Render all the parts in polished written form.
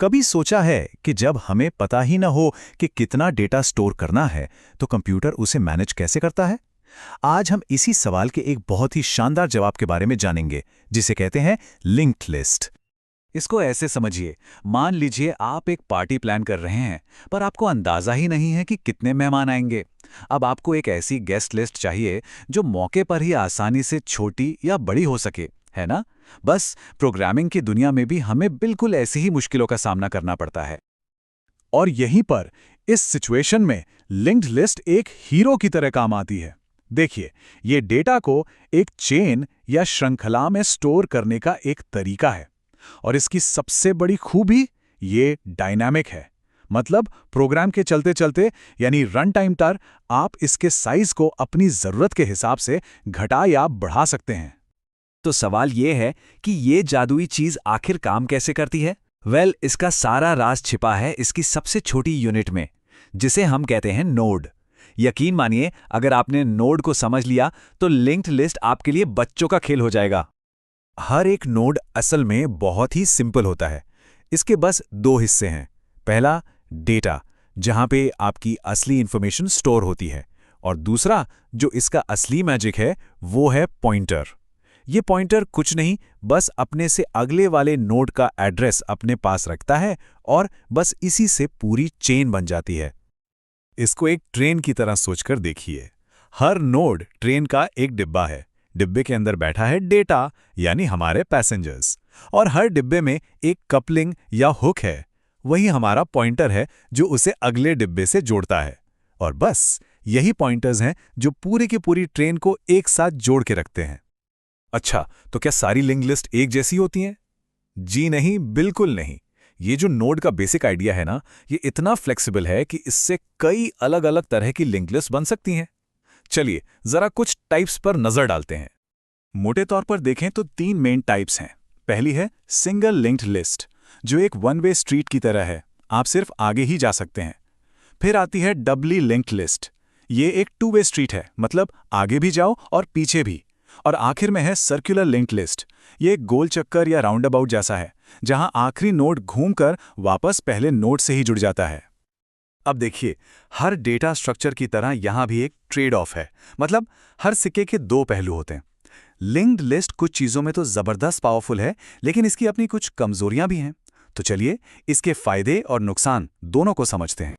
कभी सोचा है कि जब हमें पता ही न हो कि कितना डेटा स्टोर करना है, तो कंप्यूटर उसे मैनेज कैसे करता है? आज हम इसी सवाल के एक बहुत ही शानदार जवाब के बारे में जानेंगे, जिसे कहते हैं लिंक्ड लिस्ट। इसको ऐसे समझिए, मान लीजिए आप एक पार्टी प्लान कर रहे हैं, पर आपको अंदाजा ही नहीं है कि कितने मेहमान आएंगे। अब आपको एक ऐसी गेस्ट लिस्ट चाहिए जो मौके पर ही आसानी से छोटी या बड़ी हो सके, है ना? बस प्रोग्रामिंग की दुनिया में भी हमें बिल्कुल ऐसी ही मुश्किलों का सामना करना पड़ता है। और यहीं पर इस सिचुएशन में लिंक्ड लिस्ट एक हीरो की तरह काम आती है। देखिए, ये डेटा को एक चेन या श्रृंखला में स्टोर करने का एक तरीका है। और इसकी सबसे बड़ी खूबी ये डायनामिक है। मतलब प्रोग्राम के चलते चलते यानी रन टाइम पर आप इसके साइज को अपनी जरूरत के हिसाब से घटा या बढ़ा सकते हैं। तो सवाल ये है कि ये जादुई चीज आखिर काम कैसे करती है? इसका सारा राज छिपा है इसकी सबसे छोटी यूनिट में, जिसे हम कहते हैं नोड। यकीन मानिए, अगर आपने नोड को समझ लिया तो लिंक्ड लिस्ट आपके लिए बच्चों का खेल हो जाएगा। हर एक नोड असल में बहुत ही सिंपल होता है। इसके बस दो हिस्से हैं। पहला, डेटा, जहां पे आपकी असली इंफॉर्मेशन स्टोर होती है, और दूसरा, जो इसका असली मैजिक है, वो है पॉइंटर। ये पॉइंटर कुछ नहीं, बस अपने से अगले वाले नोड का एड्रेस अपने पास रखता है और बस इसी से पूरी चेन बन जाती है। इसको एक ट्रेन की तरह सोचकर देखिए। हर नोड ट्रेन का एक डिब्बा है। डिब्बे के अंदर बैठा है डेटा, यानी हमारे पैसेंजर्स, और हर डिब्बे में एक कपलिंग या हुक है। वही हमारा पॉइंटर है जो उसे अगले डिब्बे से जोड़ता है। और बस यही पॉइंटर्स हैं जो पूरी की पूरी ट्रेन को एक साथ जोड़ के रखते हैं। अच्छा, तो क्या सारी लिंक लिस्ट एक जैसी होती हैं? जी नहीं, बिल्कुल नहीं। ये जो नोड का बेसिक आइडिया है ना, ये इतना फ्लेक्सिबल है कि इससे कई अलग अलग तरह की लिंक लिस्ट बन सकती हैं। चलिए जरा कुछ टाइप्स पर नजर डालते हैं। मोटे तौर पर देखें तो तीन मेन टाइप्स हैं। पहली है सिंगल लिंक्ड लिस्ट, जो एक वन वे स्ट्रीट की तरह है, आप सिर्फ आगे ही जा सकते हैं। फिर आती है डबली लिंक्ड लिस्ट। ये एक टू वे स्ट्रीट है, मतलब आगे भी जाओ और पीछे भी। और आखिर में है सर्कुलर लिंक्ड लिस्ट। ये एक गोल चक्कर या राउंड अबाउट जैसा है, जहां आखिरी नोड घूमकर वापस पहले नोड से ही जुड़ जाता है। अब देखिए, हर डेटा स्ट्रक्चर की तरह यहां भी एक ट्रेड ऑफ है। मतलब हर सिक्के के दो पहलू होते हैं। लिंक्ड लिस्ट कुछ चीजों में तो जबरदस्त पावरफुल है, लेकिन इसकी अपनी कुछ कमजोरियां भी हैं। तो चलिए इसके फायदे और नुकसान दोनों को समझते हैं।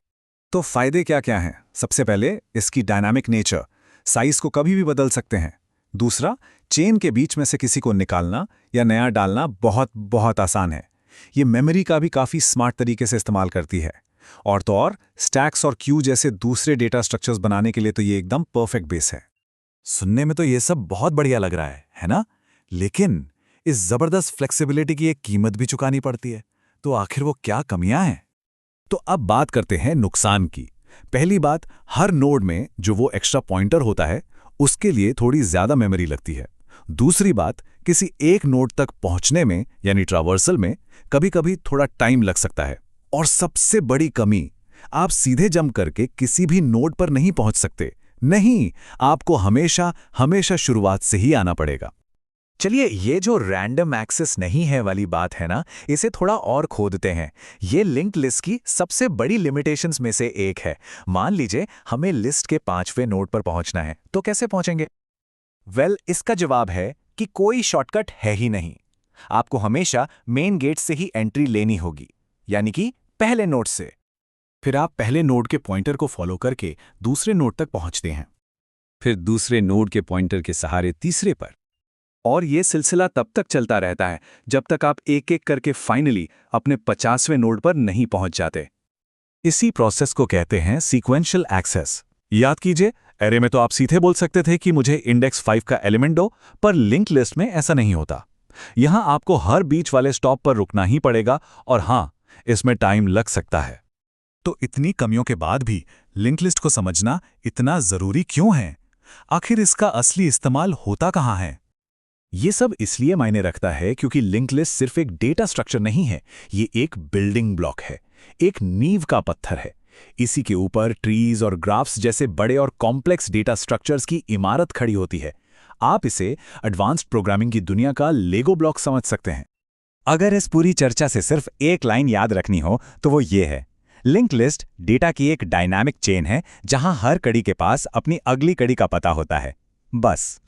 तो फायदे क्या क्या हैं? सबसे पहले इसकी डायनामिक नेचर, साइज को कभी भी बदल सकते हैं। दूसरा, चेन के बीच में से किसी को निकालना या नया डालना बहुत बहुत आसान है। ये मेमोरी का भी काफ़ी स्मार्ट तरीके से इस्तेमाल करती है। और तो और स्टैक्स और क्यू जैसे दूसरे डेटा स्ट्रक्चर्स बनाने के लिए तो ये एकदम परफेक्ट बेस है। सुनने में तो ये सब बहुत बढ़िया लग रहा है ना? लेकिन इस जबरदस्त फ्लेक्सिबिलिटी की एक कीमत भी चुकानी पड़ती है। तो आखिर वो क्या कमियां हैं? तो अब बात करते हैं नुकसान की। पहली बात, हर नोड में जो वो एक्स्ट्रा पॉइंटर होता है, उसके लिए थोड़ी ज्यादा मेमोरी लगती है। दूसरी बात, किसी एक नोड तक पहुंचने में यानी ट्रावर्सल में कभी-कभी थोड़ा टाइम लग सकता है। और सबसे बड़ी कमी, आप सीधे जंप करके किसी भी नोड पर नहीं पहुंच सकते। नहीं, आपको हमेशा हमेशा शुरुआत से ही आना पड़ेगा। चलिए, ये जो रैंडम एक्सेस नहीं है वाली बात है ना, इसे थोड़ा और खोदते हैं। ये लिंक्ड लिस्ट की सबसे बड़ी लिमिटेशंस में से एक है। मान लीजिए हमें लिस्ट के 5वें नोड पर पहुंचना है, तो कैसे पहुंचेंगे? इसका जवाब है कि कोई शॉर्टकट है ही नहीं। आपको हमेशा मेन गेट से ही एंट्री लेनी होगी, यानी कि पहले नोड से। फिर आप पहले नोड के पॉइंटर को फॉलो करके दूसरे नोड तक पहुंचते हैं। फिर दूसरे नोड के पॉइंटर के सहारे तीसरे पर। और ये सिलसिला तब तक चलता रहता है जब तक आप एक एक करके फाइनली अपने 50वें नोड पर नहीं पहुंच जाते। इसी प्रोसेस को कहते हैं सीक्वेंशियल एक्सेस। याद कीजिए, एरे में तो आप सीधे बोल सकते थे कि मुझे इंडेक्स 5 का एलिमेंट दो, पर लिंक्ड लिस्ट में ऐसा नहीं होता। यहां आपको हर बीच वाले स्टॉप पर रुकना ही पड़ेगा, और हां, इसमें टाइम लग सकता है। तो इतनी कमियों के बाद भी लिंक्ड लिस्ट को समझना इतना जरूरी क्यों है? आखिर इसका असली इस्तेमाल होता कहां है? ये सब इसलिए मायने रखता है क्योंकि लिंक्ड लिस्ट सिर्फ एक डेटा स्ट्रक्चर नहीं है, ये एक बिल्डिंग ब्लॉक है, एक नींव का पत्थर है। इसी के ऊपर ट्रीज और ग्राफ्स जैसे बड़े और कॉम्प्लेक्स डेटा स्ट्रक्चर्स की इमारत खड़ी होती है। आप इसे एडवांस्ड प्रोग्रामिंग की दुनिया का लेगो ब्लॉक समझ सकते हैं। अगर इस पूरी चर्चा से सिर्फ एक लाइन याद रखनी हो तो वो ये है, लिंक लिस्ट डेटा की एक डायनामिक चेन है जहां हर कड़ी के पास अपनी अगली कड़ी का पता होता है। बस।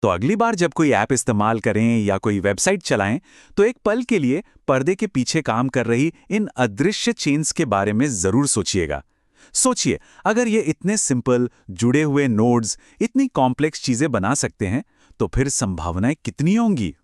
तो अगली बार जब कोई ऐप इस्तेमाल करें या कोई वेबसाइट चलाएं, तो एक पल के लिए पर्दे के पीछे काम कर रही इन अदृश्य चेन्स के बारे में जरूर सोचिएगा। सोचिए, अगर ये इतने सिंपल, जुड़े हुए नोड्स इतनी कॉम्प्लेक्स चीजें बना सकते हैं, तो फिर संभावनाएं कितनी होंगी।